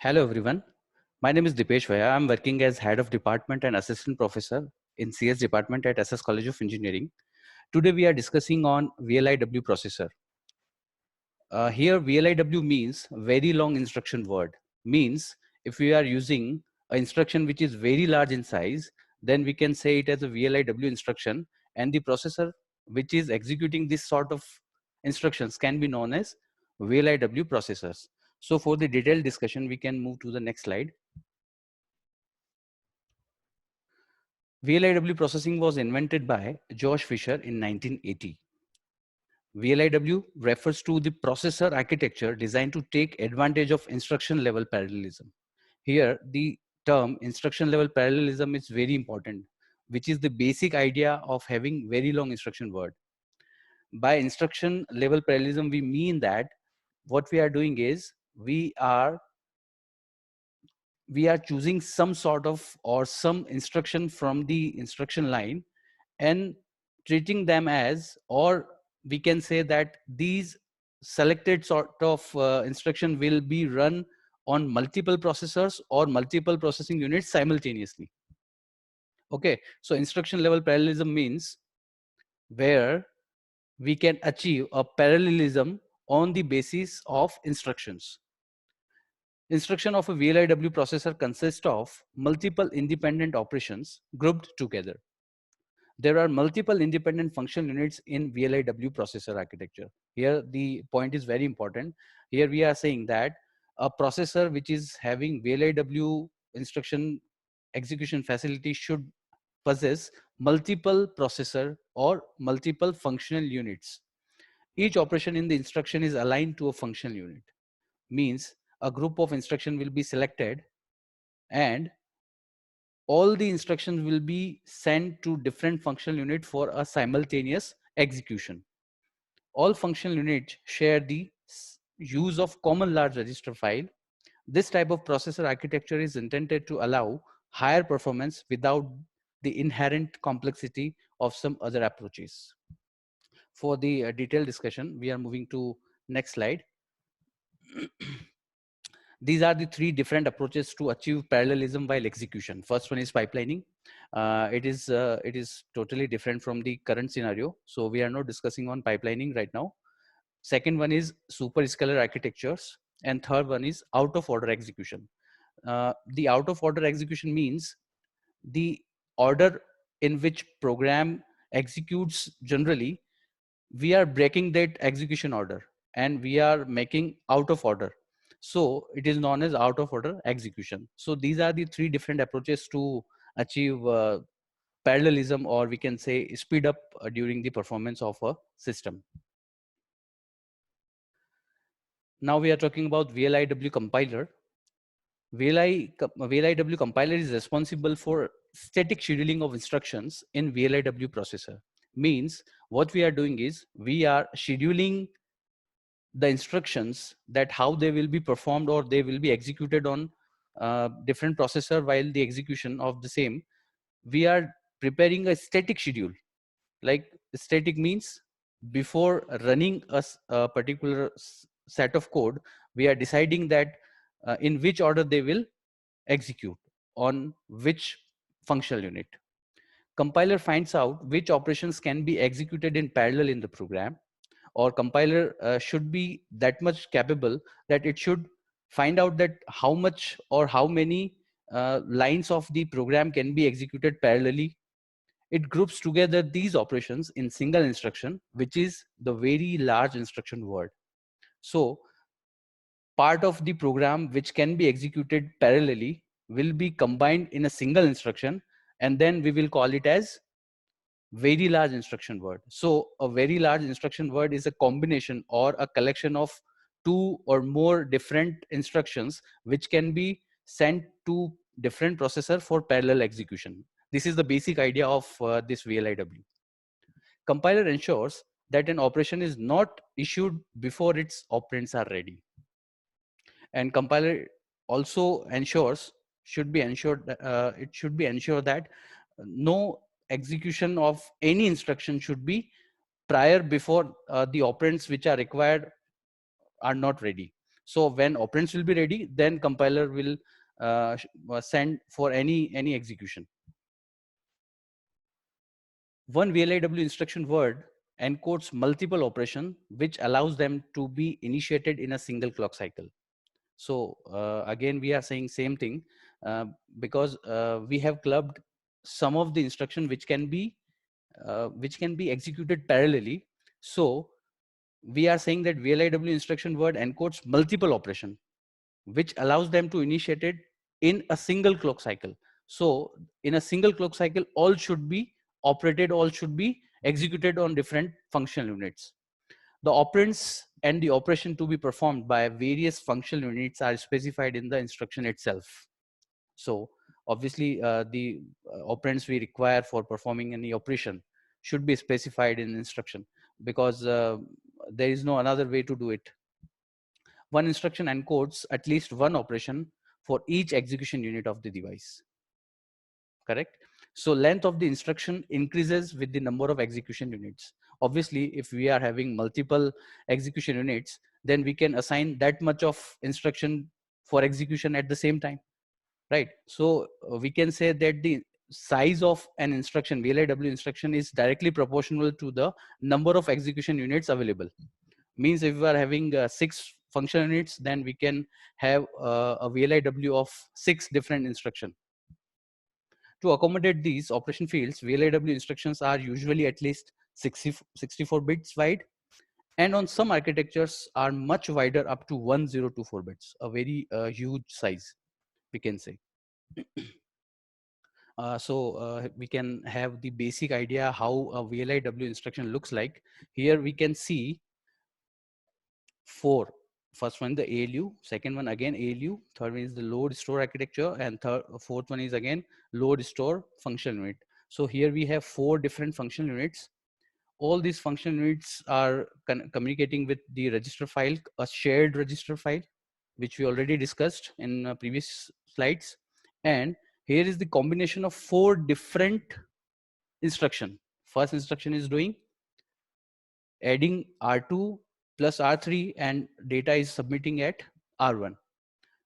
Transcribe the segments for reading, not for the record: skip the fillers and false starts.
Hello everyone. My name is Dipesh Vaya. I'm working as head of department and assistant professor in CS department at Asst College of Engineering. Today we are discussing on VLIW processor. Here VLIW means very long instruction word. Means if we are using an instruction which is very large in size, then we can say it as a VLIW instruction, and the processor which is executing this sort of instructions can be known as VLIW processors. So for the detailed discussion, we can move to the next slide. VLIW processing was invented by George Fisher in 1980. VLIW refers to the processor architecture designed to take advantage of instruction level parallelism. Here, the term instruction level parallelism is very important, which is the basic idea of having very long instruction word. By instruction level parallelism, we mean that what we are doing is we are choosing some sort of or some instruction from the instruction line and treating them as, or we can say that these selected sort of instruction will be run on multiple processors or multiple processing units simultaneously. Okay, so instruction level parallelism means where we can achieve a parallelism on the basis of instructions. Instruction of a VLIW processor consists of multiple independent operations grouped together. There are multiple independent function units in VLIW processor architecture. Here, the point is very important. Here we are saying that a processor which is having VLIW instruction execution facility should possess multiple processor or multiple functional units. Each operation in the instruction is aligned to a functional unit. Means a group of instruction will be selected and all the instructions will be sent to different functional unit for a simultaneous execution. All functional units share the use of common large register file. This type of processor architecture is intended to allow higher performance without the inherent complexity of some other approaches. For the detailed discussion, we are moving to next slide. These are the three different approaches to achieve parallelism while execution. First one is pipelining. It is totally different from the current scenario. So we are not discussing on pipelining right now. Second one is superscalar architectures. And third one is out of order execution. The out of order execution means the order in which program executes generally, we are breaking that execution order and we are making out of order. So it is known as out of order execution. So these are the three different approaches to achieve parallelism, or we can say speed up during the performance of a system. Now we are talking about VLIW compiler. VLIW compiler is responsible for static scheduling of instructions in VLIW processor. Means what we are doing is we are scheduling the instructions that how they will be performed or they will be executed on different processor. While the execution of the same, we are preparing a static schedule. Like static means before running a particular set of code, we are deciding that in which order they will execute on which functional unit. Compiler finds out which operations can be executed in parallel in the program, or compiler should be that much capable that it should find out that how much or how many lines of the program can be executed parallelly. It groups together these operations in single instruction, which is the very large instruction word. So part of the program which can be executed parallelly will be combined in a single instruction, and then we will call it as very large instruction word. So a very large instruction word is a combination or a collection of two or more different instructions which can be sent to different processor for parallel execution. This is the basic idea of this VLIW. Compiler ensures that an operation is not issued before its operands are ready. And compiler also ensures, should be ensured, it should be ensured that no execution of any instruction should be prior before the operands which are required are not ready. So when operands will be ready, then compiler will send for any execution. One VLIW instruction word encodes multiple operations, which allows them to be initiated in a single clock cycle. So again, we are saying same thing, because we have clubbed some of the instruction which can be executed parallelly. So we are saying that VLIW instruction word encodes multiple operation, which allows them to initiate it in a single clock cycle. So in a single clock cycle, all should be operated, all should be executed on different functional units. The operands and the operation to be performed by various functional units are specified in the instruction itself. So obviously the operands we require for performing any operation should be specified in instruction, because there is no another way to do it. One instruction encodes at least one operation for each execution unit of the device. Correct? So length of the instruction increases with the number of execution units. Obviously, if we are having multiple execution units, then we can assign that much of instruction for execution at the same time, right? So we can say that the size of an instruction, VLIW instruction, is directly proportional to the number of execution units available. Means if we are having 6 function units, then we can have a VLIW of 6 different instruction. To accommodate these operation fields, VLIW instructions are usually at least 64 bits wide, and on some architectures are much wider, up to 1024 bits, a very huge size, we can say. So we can have the basic idea how a VLIW instruction looks like. Here we can see 4. First one, the ALU. Second one, again ALU. Third one is the load store architecture, and fourth one is again load store function unit. So here we have 4 different function units. All these function units are communicating with the register file, a shared register file, which we already discussed in previous slides. And here is the combination of 4 different instruction. First instruction is doing adding R2 plus R3, and data is submitting at R1.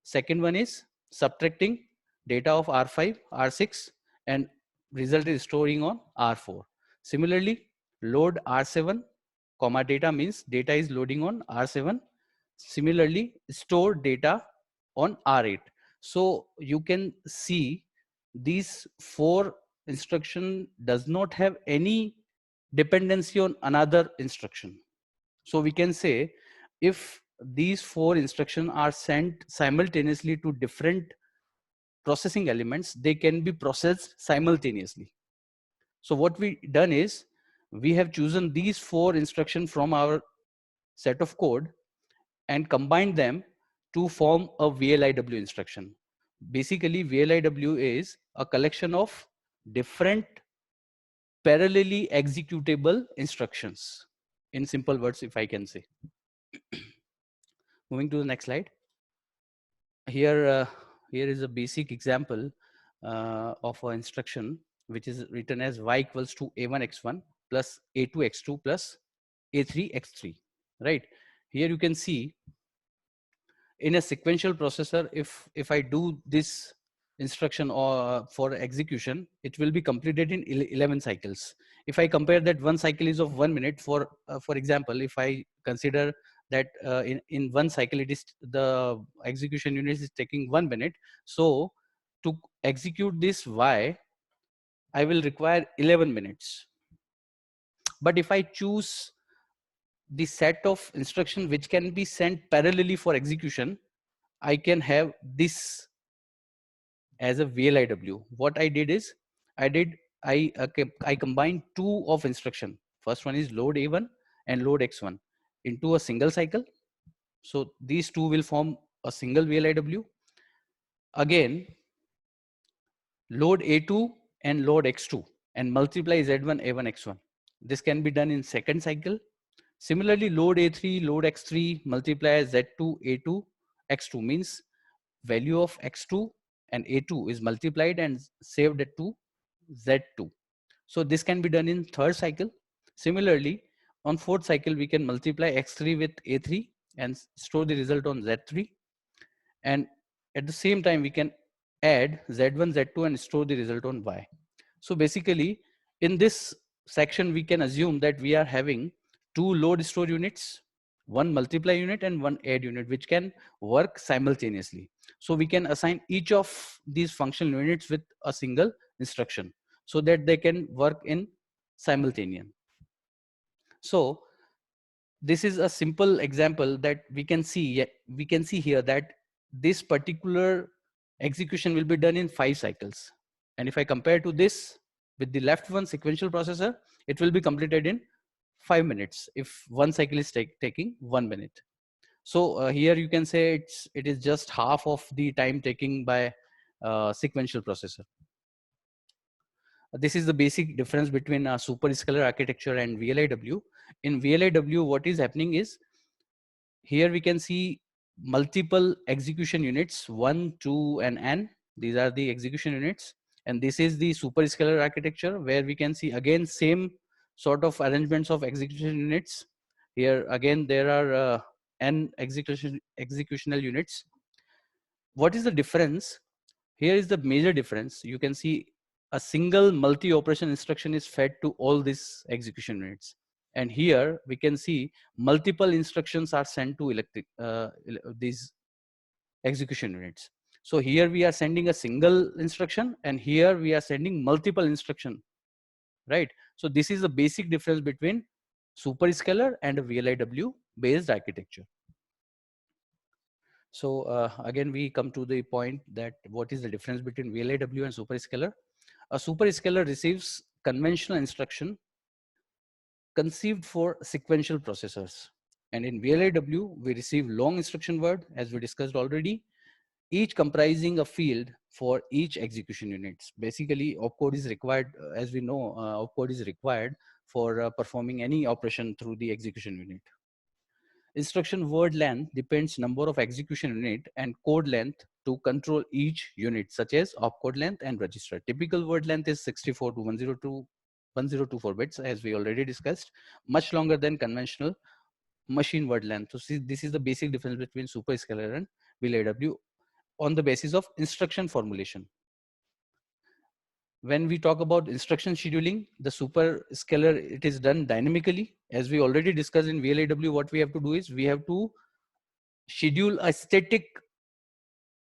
Second one is subtracting data of R5, R6, and result is storing on R4. Similarly, load R7, comma data means data is loading on R7. Similarly, store data on R8. So you can see these 4 instruction does not have any dependency on another instruction. So we can say if these 4 instructions are sent simultaneously to different processing elements, they can be processed simultaneously. So what we done is we have chosen these 4 instructions from our set of code and combined them to form a VLIW instruction. Basically, VLIW is a collection of different parallelly executable instructions. In simple words, if I can say. Moving to the next slide. Here is a basic example of an instruction which is written as y equals to a1x1 plus a2x2 plus a3x3. Right here you can see in a sequential processor, if I do this instruction or for execution, it will be completed in 11 cycles. If I compare that, one cycle is of 1 minute. For example, if I consider that in one cycle it is the execution unit is taking 1 minute, so to execute this y, I will require 11 minutes. But if I choose the set of instruction which can be sent parallelly for execution, I can have this as a VLIW. What I did is I combined 2 of instruction. First one is load A1 and load X1 into a single cycle. So these 2 will form a single VLIW. Again, load A2 and load X2 and multiply Z1, A1, X1. This can be done in second cycle. Similarly, load A3, load X3, multiply Z2, A2, X2 means value of X2 and A2 is multiplied and saved to Z2. So this can be done in third cycle. Similarly, on fourth cycle, we can multiply X3 with A3 and store the result on Z3. And at the same time, we can add Z1, Z2 and store the result on Y. So basically, in this section, we can assume that we are having two load store units, one multiply unit and one add unit, which can work simultaneously. So we can assign each of these functional units with a single instruction so that they can work in simultaneous. So this is a simple example that we can see here that this particular execution will be done in 5 cycles. And if I compare to this with the left one sequential processor, it will be completed in 5 minutes if one cycle is taking 1 minute. So here you can say it is just half of the time taking by sequential processor. This is the basic difference between superscalar architecture and VLIW. In VLIW, what is happening is, here we can see multiple execution units, 1, 2, and n. These are the execution units. And this is the superscalar architecture, where we can see again same sort of arrangements of execution units. Here again, there are n executional units. What is the difference? Here is the major difference. You can see a single multi-operation instruction is fed to all these execution units. And here we can see multiple instructions are sent to these execution units. So here we are sending a single instruction, and here we are sending multiple instruction, right? So this is the basic difference between superscalar and a VLIW based architecture. So again, we come to the point that what is the difference between VLIW and superscalar? A superscalar receives conventional instruction conceived for sequential processors. And in VLIW, we receive long instruction word, as we discussed already, each comprising a field for each execution units. Basically, opcode is required, as we know, opcode is required for performing any operation through the execution unit. Instruction word length depends number of execution unit and code length to control each unit, such as opcode length and register. Typical word length is 64 to 1024 bits, as we already discussed, much longer than conventional machine word length. So see, this is the basic difference between superscalar and VLIW on the basis of instruction formulation. When we talk about instruction scheduling, the superscalar, it is done dynamically. As we already discussed in VLIW, what we have to do is we have to schedule a static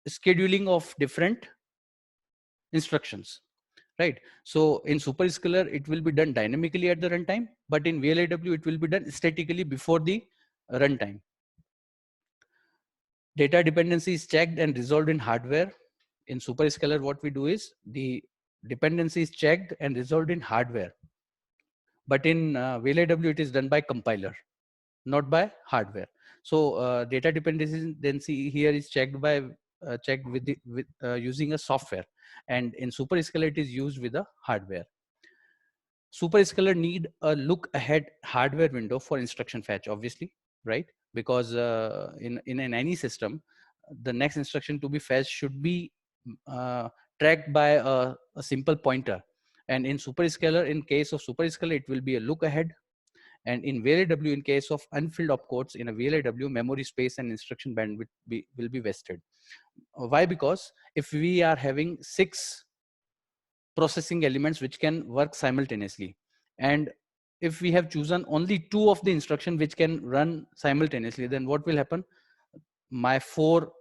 scheduling of different instructions, right? So in superscalar, it will be done dynamically at the runtime, but in VLIW, it will be done statically before the runtime. Data dependency is checked and resolved in hardware. In superscalar, what we do is the dependency is checked and resolved in hardware. But in VLIW, it is done by compiler, not by hardware. So data dependency here is checked by checked with using a software, and in superscalar it is used with a hardware. Superscalar need a look ahead hardware window for instruction fetch, obviously, right? Because in any system, the next instruction to be fetched should be tracked by a simple pointer. And in superscalar, in case of superscalar, it will be a look ahead. And in VLIW, in case of unfilled opcodes in a VLIW, memory space and instruction bandwidth will be vested. Why? Because if we are having 6 processing elements which can work simultaneously, and if we have chosen only 2 of the instruction which can run simultaneously, then what will happen? My 4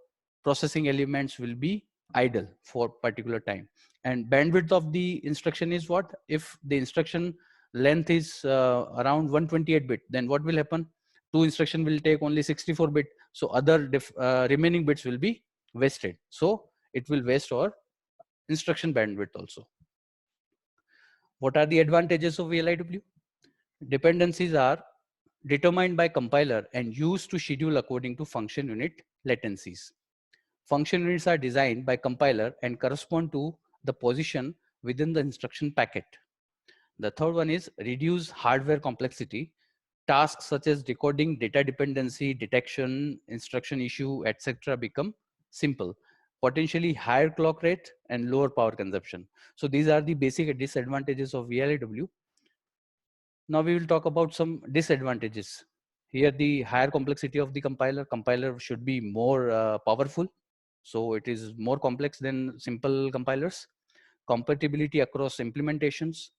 processing elements will be idle for particular time. And bandwidth of the instruction is what? If the instruction length is around 128 bit, then what will happen? 2 instruction will take only 64 bit, so other remaining bits will be wasted. So it will waste our instruction bandwidth also. What are the advantages of VLIW? Dependencies are determined by compiler and used to schedule according to function unit latencies. Function units are designed by compiler and correspond to the position within the instruction packet. The third one is reduce hardware complexity. Tasks such as decoding, data dependency, detection, instruction issue, etc. become simple. Potentially higher clock rate and lower power consumption. So these are the basic disadvantages of VLIW. Now we will talk about some disadvantages. Here, the higher complexity of the compiler should be more powerful. So it is more complex than simple compilers. Compatibility across implementations.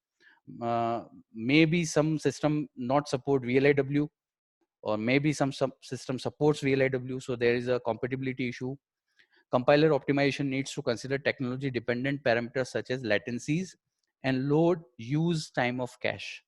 Uh, Maybe some system not support VLIW, or maybe some system supports VLIW. So there is a compatibility issue. Compiler optimization needs to consider technology dependent parameters such as latencies and load use time of cache.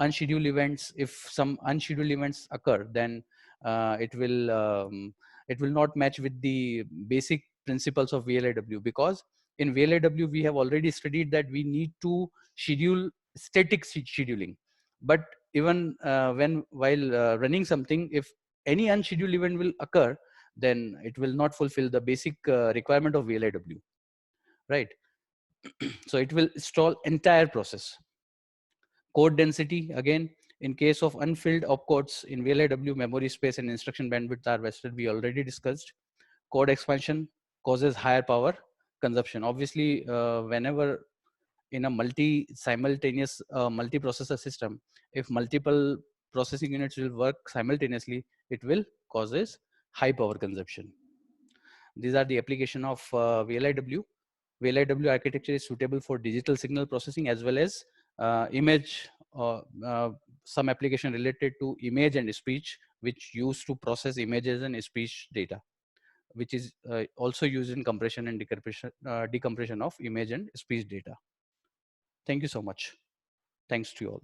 Unscheduled events, if some unscheduled events occur, then it will not match with the basic principles of VLIW, because in VLIW we have already studied that we need to schedule static scheduling. But even when while running something, if any unscheduled event will occur, then it will not fulfill the basic requirement of VLIW, right? So it will stall entire process. Code density, again, in case of unfilled opcodes in VLIW, memory space and instruction bandwidth are vested. We already discussed. Code expansion causes higher power consumption. Obviously, whenever in a simultaneous multi-processor system, if multiple processing units will work simultaneously, it will causes high power consumption. These are the application of VLIW. VLIW architecture is suitable for digital signal processing as well as image, some application related to image and speech, which used to process images and speech data, which is also used in compression and decompression of image and speech data. Thank you so much. Thanks to you all.